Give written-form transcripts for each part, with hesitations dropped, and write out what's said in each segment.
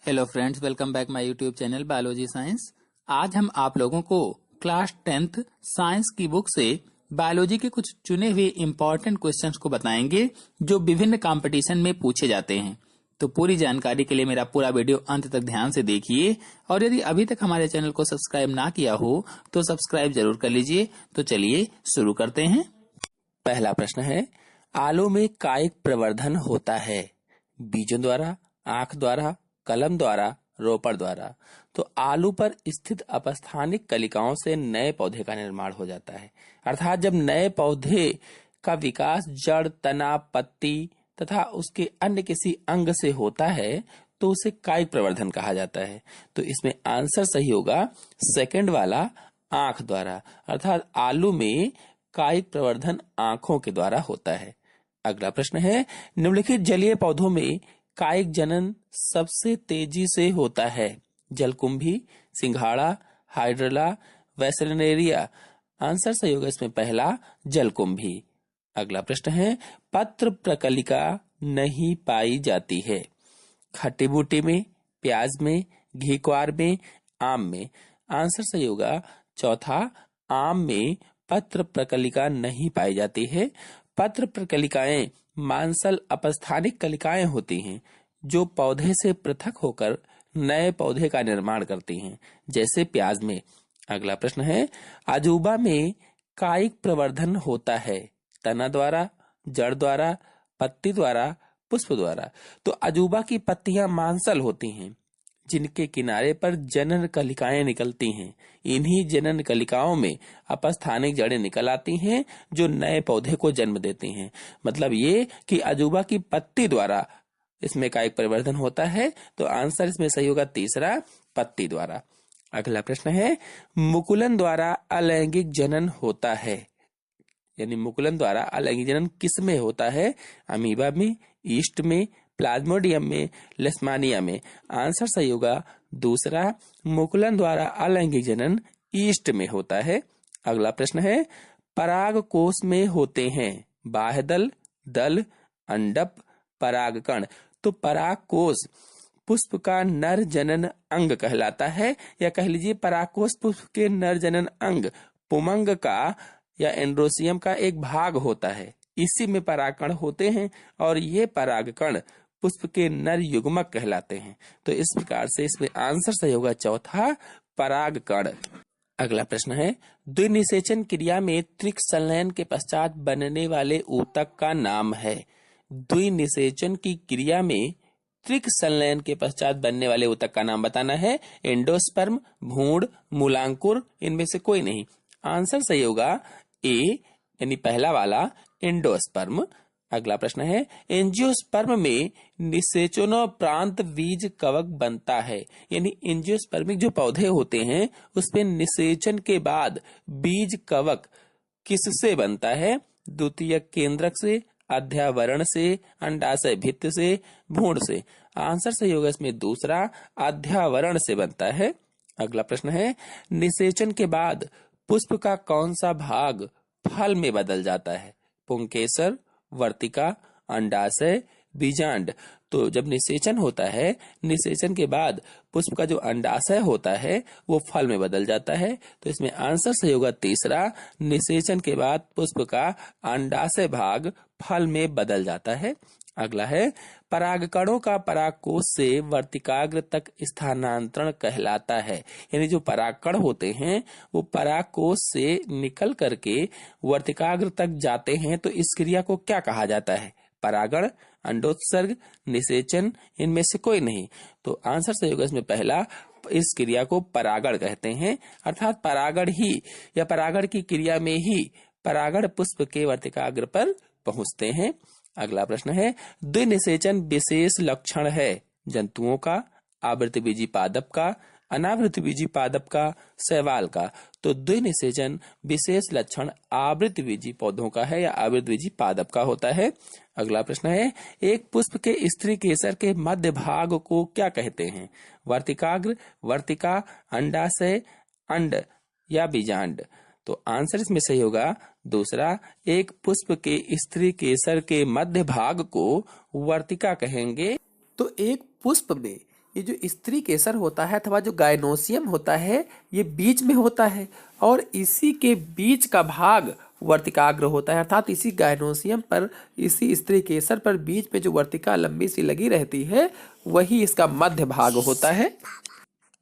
Hello friends, welcome back my YouTube channel biology science. आज हम आप लोगों को क्लास 10th साइंस की बुक से बायोलॉजी के कुछ चुने हुए इम्पोर्टेंट क्वेश्चंस को बताएंगे जो विभिन्न कंपटीशन में पूछे जाते हैं। तो पूरी जानकारी के लिए मेरा पूरा वीडियो अंत तक ध्यान से देखिए और यदि अभी तक हमारे चैनल को सब्सक्राइब ना किया हो तो सब्सक्राइब जरूर कर लीजिए। तो चलिए शुरू करते हैं। पहला प्रश्न है, आलू में कायिक प्रवर्धन होता है बीजों द्वारा, आंख द्वारा, कलम द्वारा, रोपड़ द्वारा। तो आलू पर स्थित अपस्थानिक कलिकाओं से नए पौधे का निर्माण हो जाता है। अर्थात जब नए पौधे का विकास जड़, तना, पत्ती तथा उसके अन्य किसी अंग से होता है तो उसे कायिक प्रवर्धन कहा जाता है। तो इसमें आंसर सही होगा सेकंड वाला, आंख द्वारा। अर्थात आलू में कायिक प्रवर्धन आंखों के द्वारा होता है। अगला प्रश्न है, निम्नलिखित जलीय पौधों में कायिक जनन सबसे तेजी से होता है? जलकुंभी, सिंघाड़ा, हाइड्रला, वेसलनेरिया। आंसर सही होगा इसमें पहला, जलकुंभी। अगला प्रश्न है, पत्र प्रकलिका नहीं पाई जाती है? खट्टी बूटी में, प्याज में, घीक्वार में, आम में। आंसर सही होगा चौथा, आम में पत्र प्रकलिका नहीं पाई जाती है। पत्र प्रकलिकाएं मांसल अपस्थानिक कलिकाएं होती हैं जो पौधे से पृथक होकर नए पौधे का निर्माण करती हैं, जैसे प्याज में। अगला प्रश्न है, अजूबा में कायिक प्रवर्धन होता है तना द्वारा, जड़ द्वारा, पत्ती द्वारा, पुष्प द्वारा। तो अजूबा की पत्तियां मांसल होती हैं जिनके किनारे पर जनन कलिकाएं निकलती हैं। इन्हीं जनन कलिकाओं में अपस्थानिक जड़ें निकल आती हैं जो नए पौधे को जन्म देती हैं। मतलब ये कि अजूबा की पत्ती द्वारा इसमें कायिक परिवर्धन होता है। तो आंसर इसमें सही होगा तीसरा, पत्ती द्वारा। अगला प्रश्न है, मुकुलन द्वारा अलैंगिक जनन होता है? यानी मुकुलन द्वारा अलैंगिक जनन किस में होता है? अमीबा में, ईस्ट में, प्लाज्मोडियम में, लेशमानिया में। आंसर सही होगा दूसरा, मुकुलन द्वारा अलैंगिक जनन ईस्ट में होता है। अगला प्रश्न है, पराग कोश में होते हैं बाह्यदल, दल, अंडप, परागकण। तो पराग कोश पुष्प का नर जनन अंग कहलाता है, या कह लीजिए परागकोश पुष्प के नर जनन अंग पुमंग का या एंड्रोसियम का एक भाग होता है। इसी में परागकण होते हैं और ये परागकण पुष्प के नर युग्मक कहलाते हैं। तो इस प्रकार से इसमें आंसर सही होगा चौथा, परागकण। अगला प्रश्न है, द्विनिषेचन क्रिया में त्रिक संलयन के पश्चात बनने वाले ऊतक का नाम है? द्विनिषेचन की क्रिया में त्रिक संलयन के पश्चात बनने वाले ऊतक का नाम बताना है। एंडोस्पर्म, भ्रूण, मूलांकुर, इनमें से कोई नहीं। आंसर सही होगा ए, यानी पहला वाला, एंडोस्पर्म। अगला प्रश्न है, एंजियोस्पर्म में निषेचनोपरांत बीज कवक बनता है? यानी एंजियोस्पर्मिक जो पौधे होते हैं उसमें निषेचन के बाद बीज कवक किससे बनता है? द्वितीय केंद्रक से, अध्यावरण से, अंडाशय भित्ति से, भ्रूण से। आंसर सही होगा इसमें दूसरा, अध्यावरण से बनता है। अगला प्रश्न है, निषेचन के बाद पुष्प का कौन सा भाग फल में बदल जाता है? पुंकेसर, वर्तिका, अंडाशय, बीजांड। तो जब निषेचन होता है, निषेचन के बाद पुष्प का जो अंडाशय होता है वो फल में बदल जाता है। तो इसमें आंसर सही होगा तीसरा, निषेचन के बाद पुष्प का अंडाशय भाग फल में बदल जाता है। अगला है, परागकणों का परागकोश से वर्तिकाग्र तक स्थानांतरण कहलाता है? यानी जो परागकण होते हैं वो परागकोश से निकल करके वर्तिकाग्र तक जाते हैं, तो इस क्रिया को क्या कहा जाता है? परागण, अंडोत्सर्ग, निषेचन, इनमें से कोई नहीं। तो आंसर सही होगा इसमें पहला, इस क्रिया को परागण कहते हैं। अर्थात परागण ही या परागण की क्रिया में ही परागण पुष्प के वर्तिकाग्र पर पहुंचते हैं। अगला प्रश्न है, द्विनिषेचन विशेष लक्षण है जंतुओं का, आवृतबीजी पादप का, अनावृतबीजी पादप का, शैवाल का? तो द्विनिषेचन विशेष लक्षण आवृतबीजी पौधों का है या आवृतबीजी पादप का होता है। अगला प्रश्न है, एक पुष्प के स्त्री केसर के मध्य भाग को क्या कहते हैं? वर्तिकाग्र, वर्तिका, अंडाशय, अंड या बीजांड? तो आंसर इसमें सही होगा दूसरा, एक पुष्प के स्त्री केसर के मध्य भाग को वर्तिका कहेंगे। तो एक पुष्प में ये जो स्त्री केसर होता है अथवा जो गायनोसियम होता है ये बीच में होता है और इसी के बीच का भाग वर्तिकाग्र होता है, अर्थात इसी गायनोसियम पर, इसी स्त्री केसर पर बीच में जो वर्तिका लंबी सी लगी रहती है वही इसका मध्य भाग होता है।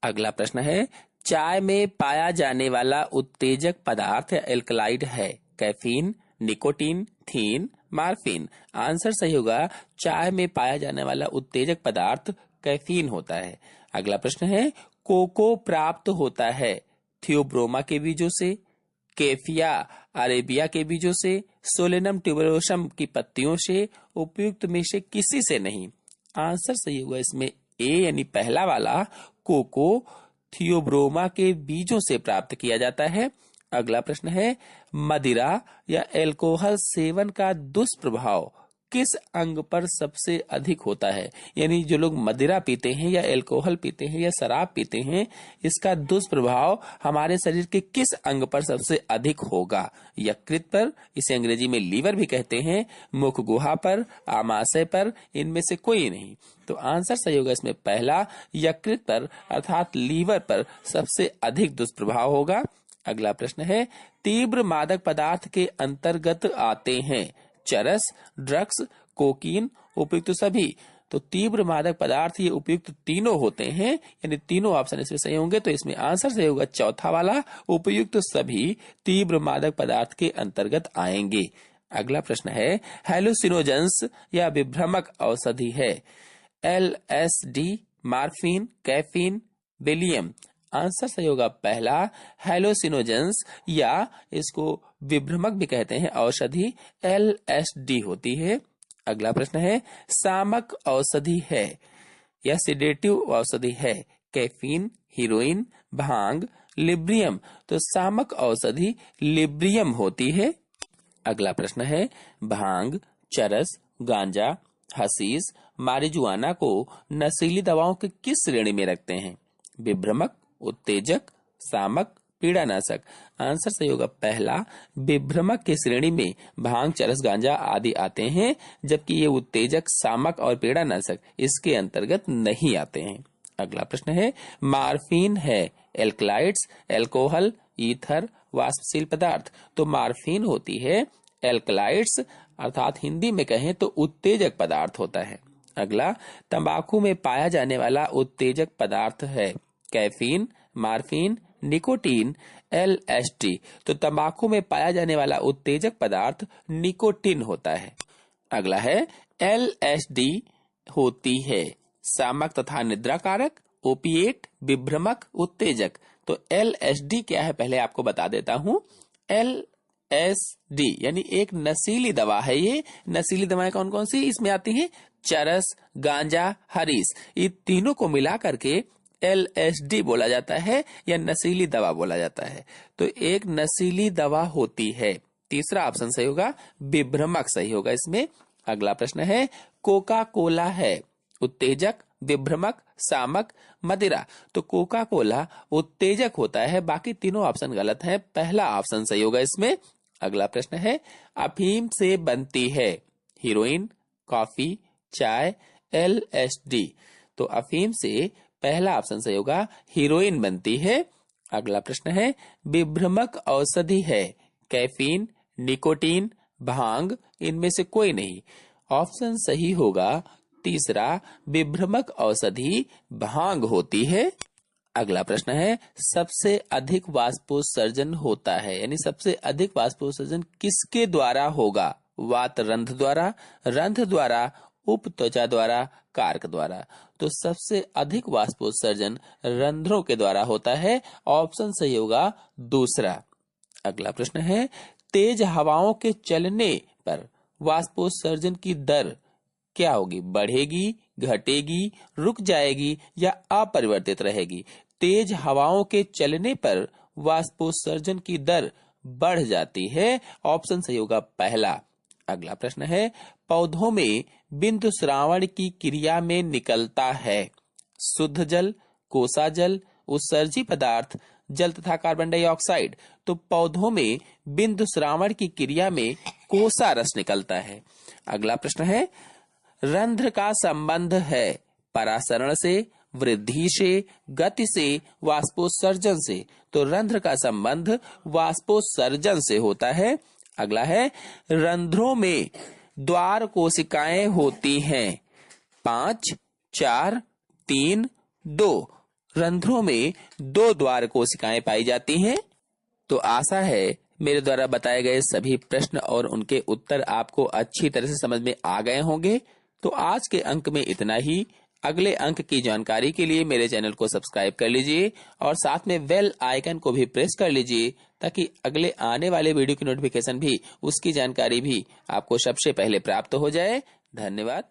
अगला प्रश्न है, चाय में पाया जाने वाला उत्तेजक पदार्थ एल्कलाइड है, कैफीन, निकोटीन, थीन, मार्फिन। आंसर सही होगा, चाय में पाया जाने वाला उत्तेजक पदार्थ कैफीन होता है। अगला प्रश्न है, कोको प्राप्त होता है थियोब्रोमा के बीजों से, केफिया अरेबिया के बीजों से, सोलेनम ट्यूबरोसम की पत्तियों से, उपयुक्त में से किसी से नहीं। आंसर सही होगा इसमें ए यानी पहला वाला, कोको थियोब्रोमा के बीजों से प्राप्त किया जाता है। अगला प्रश्न है, मदिरा या अल्कोहल सेवन का दुष्प्रभाव किस अंग पर सबसे अधिक होता है? यानी जो लोग मदिरा पीते हैं या अल्कोहल पीते हैं या शराब पीते हैं, इसका दुष्प्रभाव हमारे शरीर के किस अंग पर सबसे अधिक होगा? यकृत पर, इसे अंग्रेजी में लीवर भी कहते हैं, मुख गुहा पर, आमाशय पर, इनमें से कोई नहीं। तो आंसर सही होगा इसमें पहला, यकृत पर अर्थात लीवर पर सबसे अधिक दुष्प्रभाव होगा। अगला प्रश्न है, तीव्र मादक पदार्थ के अंतर्गत आते हैं चरस, ड्रग्स, कोकीन, उपयुक्त सभी। तो तीव्र मादक पदार्थ ये उपयुक्त तीनों होते हैं, यानी तीनों ऑप्शन इसमें सही होंगे। तो इसमें आंसर सही होगा चौथा वाला, उपयुक्त सभी तीव्र मादक पदार्थ के अंतर्गत आएंगे। अगला प्रश्न है, हेलुसिनोजेंस या विभ्रमक औषधि है, एलएसडी, मार्फिन, कैफीन, बेलियम। आंसर सही होगा पहला, हेलोसिनोजेंस या इसको विभ्रमक भी कहते हैं औषधि, एलएसडी होती है। अगला प्रश्न है, सामक औषधि है या सिडेटिव औषधि है, कैफीन, हीरोइन, भांग, लिब्रियम। तो सामक औषधि लिब्रियम होती है। अगला प्रश्न है, भांग, चरस, गांजा, हशीश, मारिजुआना को नशीली दवाओं के किस श्रेणी में रखते हैं? विभ्रमक, उत्तेजक, सामक, पीड़ानाशक। आंसर सही होगा पहला, विभ्रमक की श्रेणी में भांग, चरस, गांजा आदि आते हैं, जबकि ये उत्तेजक, सामक और पीड़ानाशक इसके अंतर्गत नहीं आते हैं। अगला प्रश्न है, मार्फिन है एल्कलाइड्स, एल्कोहल, ईथर, वाष्पशील पदार्थ। तो मार्फिन होती है एल्कलाइड्स, अर्थात हिंदी में कहें तो उत्तेजक पदार्थ होता है। अगला, तंबाकू में पाया जाने वाला उत्तेजक पदार्थ है कैफीन, मार्फिन, निकोटीन, एलएसडी। तो तंबाकू में पाया जाने वाला उत्तेजक पदार्थ निकोटीन होता है। अगला है, एलएसडी होती है सामक तथा निद्रा कारक, ओपिएट, विभ्रमक, उत्तेजक। तो एलएसडी क्या है पहले आपको बता देता हूं। एलएसडी यानी एक नशीली दवा है। ये नशीली दवाएं कौन कौन सी इसमें आती हैं? चरस, गांजा, हरीश, ये तीनों को मिला करके एलएसडी बोला जाता है या नशीली दवा बोला जाता है। तो एक नशीली दवा होती है। तीसरा ऑप्शन सही होगा, विभ्रमक सही होगा इसमें। अगला प्रश्न है, कोका कोला है उत्तेजक, विभ्रमक, सामक, मदिरा। तो कोका कोला उत्तेजक होता है, बाकी तीनों ऑप्शन गलत हैं, पहला ऑप्शन सही होगा इसमें। अगला प्रश्न है, अफीम से बनती है हीरोइन, कॉफी, चाय, एलएसडी। तो अफीम से पहला ऑप्शन सही होगा, हीरोइन बनती है। अगला प्रश्न है, विभ्रमक औषधि है कैफीन, निकोटीन, भांग, इनमें से कोई नहीं। ऑप्शन सही होगा तीसरा, विभ्रमक औषधि भांग होती है। अगला प्रश्न है, सबसे अधिक वाष्पोत्सर्जन होता है, यानी सबसे अधिक वाष्पोत्सर्जन किसके द्वारा होगा? वात रंध्र द्वारा, रंध्र द्वारा, उप त्वचा द्वारा, कार्क द्वारा। तो सबसे अधिक वाष्पोत्सर्जन रंध्रों के द्वारा होता है। ऑप्शन सही होगा दूसरा। अगला प्रश्न है, तेज हवाओं के चलने पर वाष्पोत्सर्जन की दर क्या होगी? बढ़ेगी, घटेगी, रुक जाएगी या अपरिवर्तित रहेगी? तेज हवाओं के चलने पर वाष्पोत्सर्जन की दर बढ़ जाती है। ऑप्शन सही होगा पहला। अगला प्रश्न है, पौधों में बिंदु श्रावण की क्रिया में निकलता है शुद्ध जल, कोसा जल, उत्सर्जी पदार्थ, जल तथा कार्बन डाइऑक्साइड। तो पौधों में बिंदु श्रावण की क्रिया में कोसा रस निकलता है। अगला प्रश्न है, रंध्र का संबंध है परासरण से, वृद्धि से, गति से, वाष्पोत्सर्जन से। तो रंध्र का संबंध वाष्पोत्सर्जन से होता है। अगला है रंध्रों में द्वार कोशिकाएं होती हैं। 5, 4, 3, 2। रंध्रों में 2 द्वार कोशिकाएं पाई जाती हैं। तो आशा है मेरे द्वारा बताए गए सभी प्रश्न और उनके उत्तर आपको अच्छी तरह से समझ में आ गए होंगे। तो आज के अंक में इतना ही। अगले अंक की जानकारी के लिए मेरे चैनल को सब्सक्राइब कर लीजिए और साथ में बेल आइकन को भी प्रेस कर लीजिए, ताकि अगले आने वाले वीडियो की नोटिफिकेशन भी, उसकी जानकारी भी आपको सबसे पहले प्राप्त हो जाए। धन्यवाद।